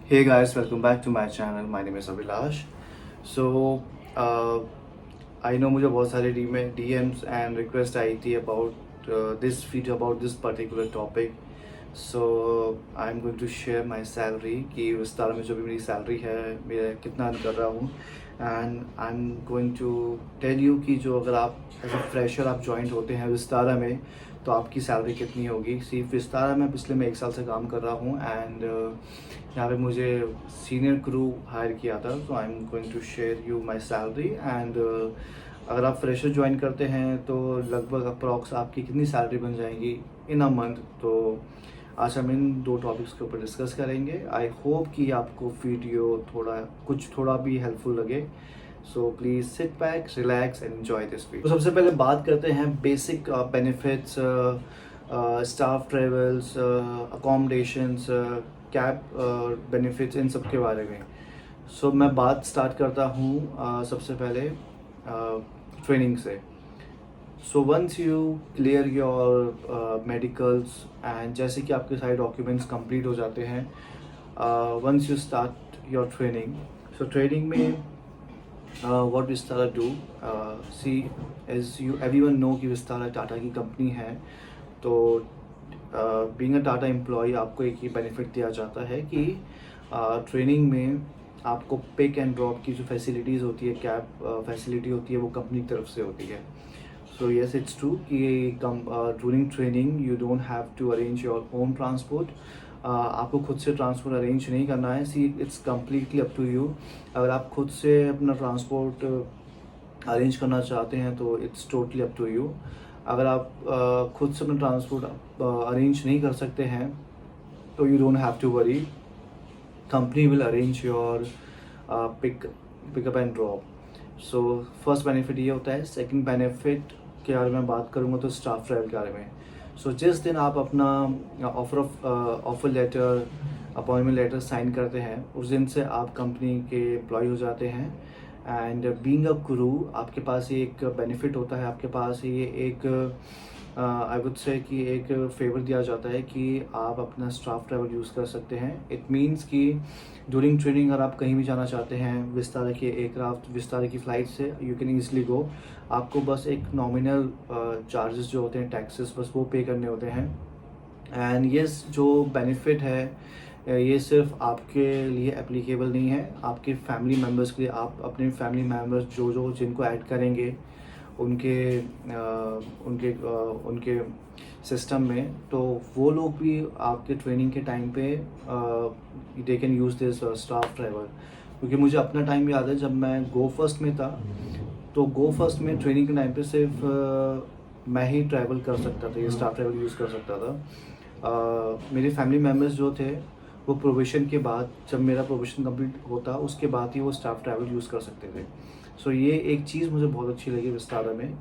Hey guys, welcome back to my channel. My name is Abhilash. So, uh, I know मुझे बहुत सारे DMs and request आई थी about this video about this particular topic. So I'm going to share my salary कि विस्तारा में जो भी मेरी salary है मैं कितना अर्न कर रहा हूँ and I'm going to tell you कि जो अगर आप एज अ फ्रेशर आप ज्वाइन होते हैं विस्तारा में तो आपकी सैलरी कितनी होगी। सिर्फ विस्तारा में पिछले मैं 1 साल से काम कर रहा हूँ एंड यहाँ पे मुझे सीनियर क्रू हायर किया था। तो I am going to share you my salary and अगर आप फ्रेशर ज्वाइन करते हैं तो लगभग अप्रॉक्स आपकी कितनी सैलरी बन जाएगी इन अ मंथ। तो आज हम इन 2 टॉपिक्स के ऊपर डिस्कस करेंगे। आई होप कि आपको वीडियो थोड़ा भी हेल्पफुल लगे। So please sit back, relax and enjoy this video. तो सबसे पहले बात करते हैं basic benefits, staff travels, accommodations, cab benefits, इन सब के बारे में। सो मैं बात स्टार्ट करता हूँ सबसे पहले ट्रेनिंग से। So once you clear your medicals and जैसे कि आपके सारे डॉक्यूमेंट्स कंप्लीट हो जाते हैं, once you start your training. So training में what Vistara do, see as you everyone know कि विस्तारा टाटा की कंपनी है। तो बीइंग अ टाटा एम्प्लॉय आपको एक ही बेनिफिट दिया जाता है कि ट्रेनिंग में आपको पिक एंड ड्रॉप की जो फैसिलिटीज़ होती है, कैब फैसिलिटी होती है, वो कंपनी की तरफ से होती है। सो येस इट्स ट्रू कि during training you don't have to arrange your own transport. आपको खुद से ट्रांसपोर्ट अरेंज नहीं करना है। See it's completely up to you. अगर आप खुद से अपना ट्रांसपोर्ट अरेंज करना चाहते हैं तो it's totally up to you. अगर आप खुद से अपना ट्रांसपोर्ट अरेंज नहीं कर सकते हैं तो you don't have to worry, company will arrange your pickup and drop. So first benefit ये होता है। सेकंड बेनिफिट के बारे में बात करूँगा तो स्टाफ ट्रैवल के बारे में। सो जिस दिन आप अपना offer letter, appointment letter sign करते हैं, उस दिन से आप कंपनी के एम्प्लॉय हो जाते हैं। एंड बीइंग अ क्रू आपके पास ये एक बेनिफिट होता है, आपके पास ये एक आई वुड से कि एक फेवर दिया जाता है कि आप अपना स्टाफ ट्रैवल यूज़ कर सकते हैं। इट मीन्स कि ड्यूरिंग ट्रेनिंग अगर आप कहीं भी जाना चाहते हैं विस्तारा के एयरक्राफ्ट, विस्तारा की फ़्लाइट से, यू कैन ईज़िली गो। आपको बस एक नॉमिनल चार्जेस जो होते हैं, टैक्सेस, बस वो पे करने होते हैं। एंड येस, जो बेनिफिट है ये सिर्फ आपके लिए एप्लीकेबल नहीं है, आपके फैमिली मेम्बर्स के लिए। आप अपने फैमिली मेम्बर्स जो जिनको ऐड करेंगे उनके सिस्टम में, तो वो लोग भी आपके ट्रेनिंग के टाइम पे they can use this staff travel. क्योंकि मुझे अपना टाइम याद है जब मैं गो फर्स्ट में था, तो गो फर्स्ट में ट्रेनिंग के टाइम पे सिर्फ मैं ही ट्रैवल कर सकता था, ये स्टाफ ट्रैवल यूज़ कर सकता था। मेरे फैमिली मेम्बर्स जो थे वो प्रोबेशन के बाद, जब मेरा प्रोबेशन कंप्लीट होता उसके बाद ही वो स्टाफ ट्रैवल यूज़ कर सकते थे। सो ये एक चीज़ मुझे बहुत अच्छी लगी विस्तारा में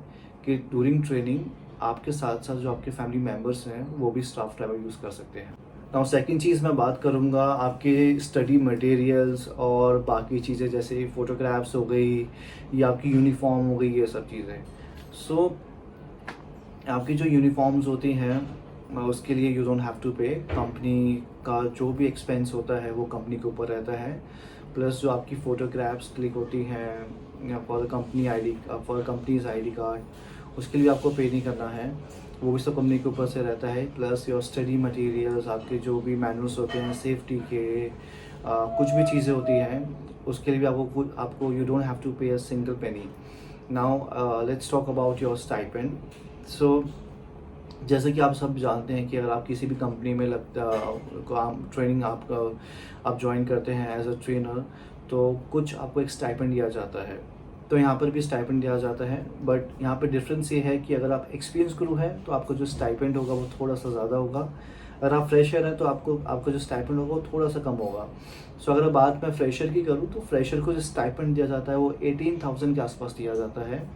कि ड्यूरिंग ट्रेनिंग आपके साथ साथ जो आपके फैमिली मेम्बर्स हैं वो भी स्टाफ ट्रैवल यूज़ कर सकते हैं। नाउ सेकंड चीज़ मैं बात करूँगा आपके स्टडी मटेरियल्स और बाकी चीज़ें, जैसे फ़ोटोग्राफ्स हो गई या आपकी यूनिफॉर्म हो गई, ये सब चीज़ें। सो आपकी जो यूनिफॉर्म्स होती हैं उसके लिए यू डोंट हैव टू पे। कंपनी का जो भी एक्सपेंस होता है वो कंपनी के ऊपर रहता है। प्लस जो आपकी फ़ोटोग्राफ्स क्लिक होती हैं फॉर कंपनीज आईडी कार्ड, उसके लिए आपको पे नहीं करना है, वो भी सब कंपनी के ऊपर से रहता है। प्लस योर स्टडी मटेरियल्स, आपके जो भी मैनुअल्स होते हैं सेफ्टी के, कुछ भी चीज़ें होती हैं, उसके लिए भी आपको you don't have to pay a single penny. Now let's talk about your stipend. So जैसे कि आप सब जानते हैं कि अगर आप किसी भी कंपनी में ट्रेनिंग आप ज्वाइन करते हैं एज अ ट्रेनर, तो कुछ आपको एक स्टाइपेंड दिया जाता है। तो यहाँ पर भी स्टाइपेंड दिया जाता है, बट यहाँ पे डिफरेंस ये है कि अगर आप एक्सपीरियंस क्रू हैं तो आपको जो स्टाइपेंड होगा वो थोड़ा सा ज़्यादा होगा। अगर आप फ्रेशर हैं तो आपका जो स्टाइपेंड होगा वो थोड़ा सा कम होगा। सो अगर बात मैं फ्रेशर की करूँ तो फ्रेशर को जो स्टाइपेंड दिया जाता है वो 18,000 के आसपास दिया जाता है।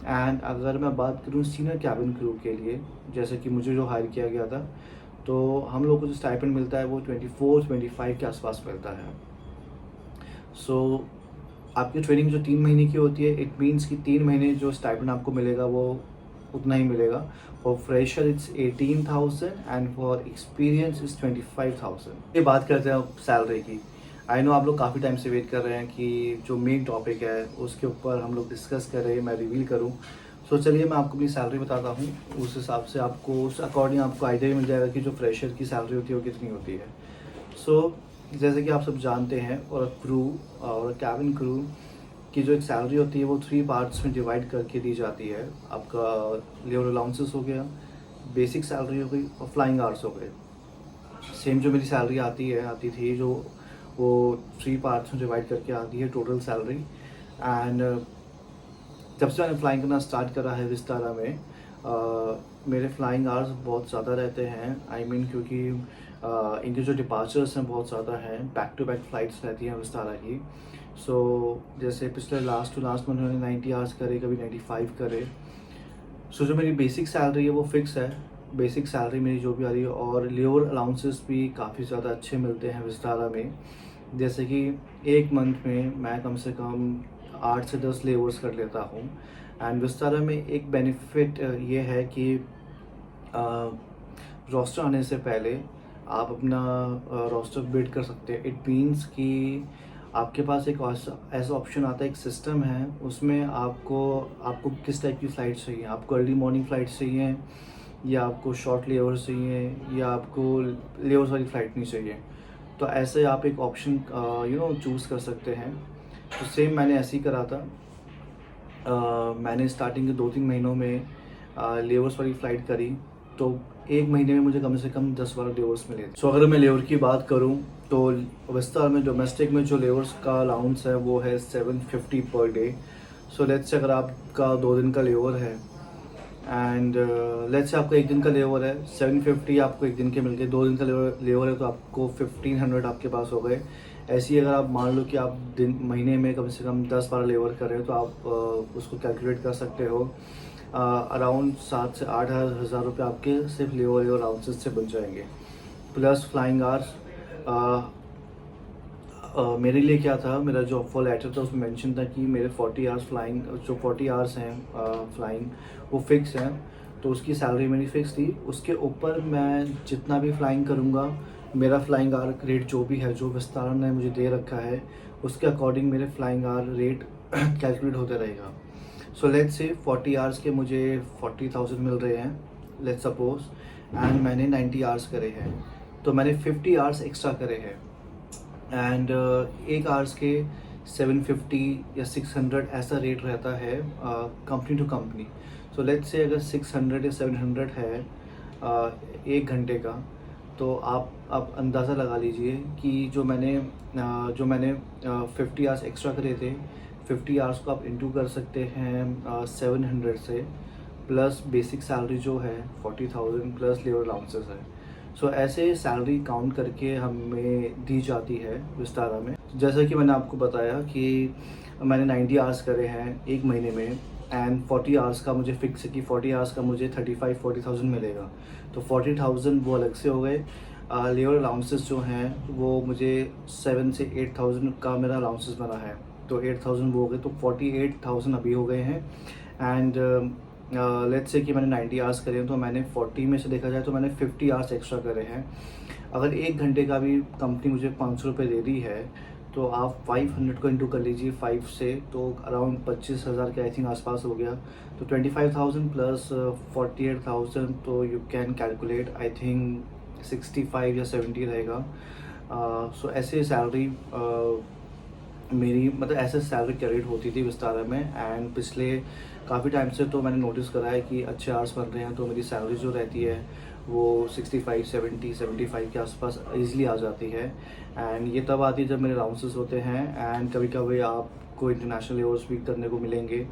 एंड अगर मैं बात करूँ सीनियर कैबिन क्रू के लिए, जैसे कि मुझे जो हायर किया गया था, तो हम लोग को जो स्टाइपेंड मिलता है वो 24-25 के आसपास मिलता है। सो आपकी ट्रेनिंग जो 3 महीने की होती है, इट मीन्स कि 3 महीने जो स्टाइपेंड आपको मिलेगा वो उतना ही मिलेगा। For fresher it's 18,000 and for experience it's 25,000। ये बात करते हैं सैलरी की। आई नो आप लोग काफ़ी टाइम से वेट कर रहे हैं कि जो मेन टॉपिक है उसके ऊपर हम लोग डिस्कस करें, मैं रिवील करूं। सो चलिए मैं आपको अपनी सैलरी बताता हूं, उस हिसाब से आपको उस अकॉर्डिंग आपको आइडिया भी मिल जाएगा कि जो फ्रेशर की सैलरी होती है वो कितनी होती है। सो जैसे कि आप सब जानते हैं, और क्रू और कैबिन क्रू की जो एक सैलरी होती है वो 3 पार्ट्स में डिवाइड करके दी जाती है। आपका लेबर अलाउंसेस हो गया, बेसिक सैलरी हो गई और फ्लाइंग आवर्स हो गए। सेम जो मेरी सैलरी आती थी जो वो 3 पार्ट्स में डिवाइड करके आती है टोटल सैलरी। एंड जब से मैंने फ्लाइंग करना स्टार्ट करा है विस्तारा में, मेरे फ्लाइंग आवर्स बहुत ज़्यादा रहते हैं। आई मीन क्योंकि इनके जो डिपार्चर्स हैं बहुत ज़्यादा हैं, बैक टू बैक फ़्लाइट्स रहती हैं विस्तारा की। सो जैसे पिछले लास्ट टू लास्ट मंथ मैंने 90 आवर्स करे, कभी 95 करे। सो जो मेरी बेसिक सैलरी है वो फिक्स है, बेसिक सैलरी मेरी जो भी आ रही है। और लेबर अलाउंसेस भी काफ़ी ज़्यादा अच्छे मिलते हैं विस्तारा में। जैसे कि एक मंथ में मैं कम से कम 8 से 10 लेवर्स कर लेता हूँ। एंड विस्तारा में एक बेनिफिट ये है कि रोस्टर आने से पहले आप अपना रोस्टर बिल्ड कर सकते हैं। इट मीन्स कि आपके पास एक ऐसा ऑप्शन आता है, एक सिस्टम है, उसमें आपको किस टाइप की फ़्लाइट चाहिए। आपको अर्ली मॉर्निंग फ़्लाइट चाहिए, या आपको शॉर्ट लेवर्स चाहिए, या आपको लेवर्स वाली फ़्लाइट नहीं चाहिए। तो ऐसे आप एक ऑप्शन चूज़ कर सकते हैं। तो सेम मैंने ऐसे ही करा था। मैंने स्टार्टिंग के 2-3 महीनों में लेवर्स वाली फ़्लाइट करी, तो एक महीने में मुझे कम से कम 10-12 लेवर्स मिले। सो अगर मैं लेवर की बात करूं तो विस्तार में डोमेस्टिक में जो लेवर्स का अलाउंस है वो है 750 per day. So let's say अगर आपका 2 दिन का लेवर है एंड लेट्स से आपका 1 दिन का लेवर है, 750 आपको 1 दिन के मिल गए। 2 दिन का लेवर है तो आपको 1500 आपके पास हो गए। ऐसे ही अगर आप मान लो कि आप महीने में कम से कम 10-12 लेवर कर रहे हो तो आप उसको कैलकुलेट कर सकते हो। अराउंड 7 से 8 हज़ार रुपये आपके सिर्फ लेवर अलाउंसेस से बच जाएंगे, प्लस फ्लाइंग आवर्स। मेरे लिए क्या था, मेरा जो ऑफर लेटर था उसमें मेंशन था कि मेरे 40 आवर्स फ्लाइंग, जो 40 आवर्स हैं फ्लाइंग वो फिक्स हैं। तो उसकी सैलरी मेरी फिक्स थी। उसके ऊपर मैं जितना भी फ्लाइंग करूँगा, मेरा फ्लाइंग आवर रेट जो भी है, जो विस्तारा ने मुझे दे रखा है, उसके अकॉर्डिंग मेरे फ्लाइंग आवर रेट कैलकुलेट होते रहेगा। सो लेट्स से 40 आवर्स के मुझे 40,000 मिल रहे हैं, लेट्स सपोज, एंड मैंने 90 आवर्स करे हैं, तो मैंने 50 आवर्स एक्स्ट्रा करे हैं। एंड एक आवर्स के 750 या 600 ऐसा रेट रहता है company to company. So let's say अगर 600 या 700 है एक घंटे का, तो आप अंदाज़ा लगा लीजिए कि जो मैंने 50 आवर्स एक्स्ट्रा करे थे, 50 आवर्स को आप इंटू कर सकते हैं 700 से, प्लस बेसिक सैलरी जो है 40,000 प्लस लेबर अलाउंसेस है। सो ऐसे सैलरी काउंट करके हमें दी जाती है विस्तारा में। जैसा कि मैंने आपको बताया कि मैंने 90 आवर्स करे हैं एक महीने में, एंड 40 आवर्स का मुझे फिक्स है कि 40 आवर्स का मुझे 35-40,000 मिलेगा। तो 40,000 वो अलग से हो गए। लेबर अलाउंसेस जो हैं वो मुझे 7 से 8,000 का मेरा अलाउंसेस बना है, तो 8,000 वो हो गए, तो 48,000 अभी हो गए हैं। एंड लेट्स से कि मैंने 90 आवर्स करे हैं, तो मैंने 40 में से देखा जाए तो मैंने 50 आवर्स एक्स्ट्रा करे हैं। अगर एक घंटे का भी कंपनी मुझे 500 रुपये दे रही है, तो आप 500 को इंटू कर लीजिए 5 से, तो अराउंड 25,000 के आई थिंक आसपास हो गया। तो 25,000 प्लस 48,000, तो you can calculate, I think 65 या 70 रहेगा। सो ऐसे सैलरी मेरी, मतलब ऐसे सैलरी क्रेडिट होती थी विस्तारा में। एंड पिछले काफ़ी टाइम से तो मैंने नोटिस करा है कि अच्छे आवर्स बन रहे हैं, तो मेरी सैलरी जो रहती है वो 65, 70, 75 के आसपास ईज़िली आ जाती है। एंड ये तब आती है जब मेरे अलाउंसेस होते हैं। एंड कभी कभी आपको इंटरनेशनल लेवर्स भी करने को मिलेंगे,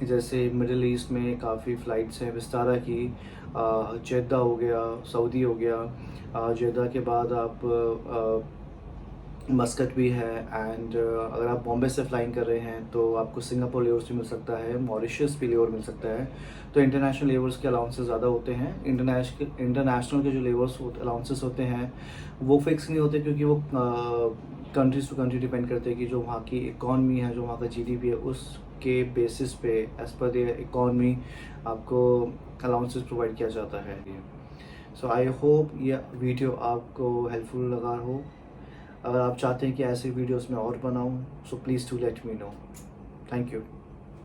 जैसे मिडिल ईस्ट में काफ़ी फ़्लाइट्स हैं विस्तारा की। जेद्दा हो गया, सऊदी हो गया, जेद्दा के बाद आप मस्कट भी है। एंड अगर आप बॉम्बे से फ्लाइंग कर रहे हैं तो आपको सिंगापुर लेवर्स भी मिल सकता है, मॉरिशस भी लेवर मिल सकता है। तो इंटरनेशनल लेवर्स के अलाउंसेस ज़्यादा होते हैं। इंटरनेशनल के जो लेवर्स अलाउंसेस होते हैं वो फिक्स नहीं होते, क्योंकि वो कंट्रीज टू कंट्री डिपेंड करते हैं कि जो वहाँ की इकॉनमी है, जो वहाँ का जीडीपी है, उसके बेसिस पे एज पर द इकॉनमी आपको अलाउंसेस प्रोवाइड किया जाता है। 'सो आई होप ये वीडियो आपको हेल्पफुल लगा हो। अगर आप चाहते हैं कि ऐसे वीडियोस मैं और बनाऊं, so please do let me know. Thank you.